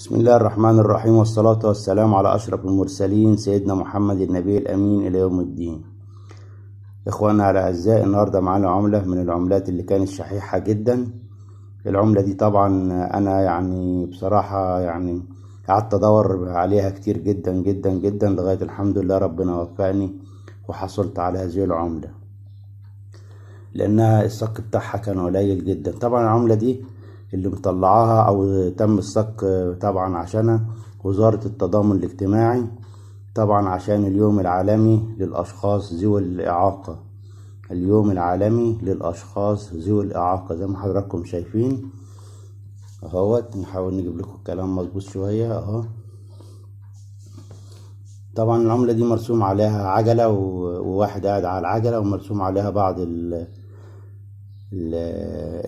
بسم الله الرحمن الرحيم، والصلاة والسلام على أشرف المرسلين سيدنا محمد النبي الأمين إلى يوم الدين. إخواننا الأعزاء، النهاردة معانا عملة من العملات اللي كانت شحيحة جدا. العملة دي طبعا أنا بصراحة قعدت أدور عليها كتير جدا جدا جدا لغاية الحمد لله ربنا وفقني وحصلت على هذه العملة، لأنها الصك بتاعها كان قليل جدا. طبعا العملة دي اللي مطلعاها أو تم الصك طبعا عشانها وزارة التضامن الاجتماعي، طبعا عشان اليوم العالمي للأشخاص ذوي الإعاقة. اليوم العالمي للأشخاص ذوي الإعاقة زي ما حضراتكم شايفين اهوت. نحاول نجيب لكم الكلام مظبوط شوية اهو. طبعا العملة دي مرسوم عليها عجلة وواحد قاعد على العجلة، ومرسوم عليها بعض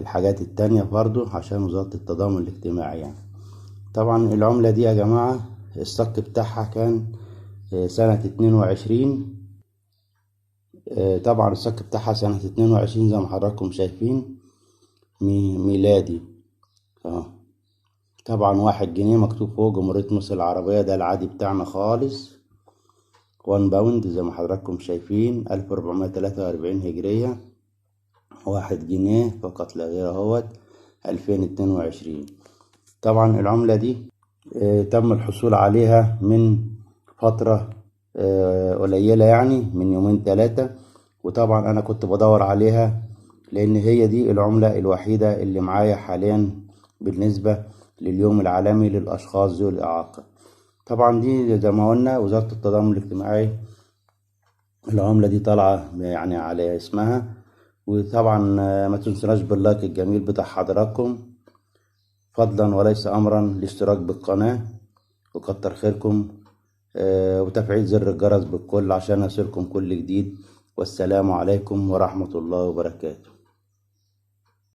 الحاجات التانية برضو عشان وزارة التضامن الاجتماعي طبعا العملة دي يا جماعة الصك بتاعها كان سنة 22. طبعا الصك بتاعها سنة 22 زي ما حضراتكم شايفين ميلادي. طبعا 1 جنيه مكتوب فوق جمهورية مصر العربية، ده العادي بتاعنا خالص. 1 باوند زي ما حضراتكم شايفين 1443 هجرية. 1 جنيه فقط لا غير اهوت 2022. طبعا العملة دي تم الحصول عليها من فترة قليلة، من يومين 3. وطبعا انا كنت بدور عليها لان هي دي العملة الوحيدة اللي معايا حاليا بالنسبة لليوم العالمي للاشخاص ذوي الاعاقة. طبعا دي زي ما قلنا وزارة التضامن الاجتماعي العملة دي طالعة على اسمها. وطبعا ما تنسوناش باللايك الجميل بتاع حضراتكم، فضلا وليس امرا الاشتراك بالقناة وكتر خيركم، وتفعيل زر الجرس بالكل عشان يصلكم كل جديد. والسلام عليكم ورحمة الله وبركاته.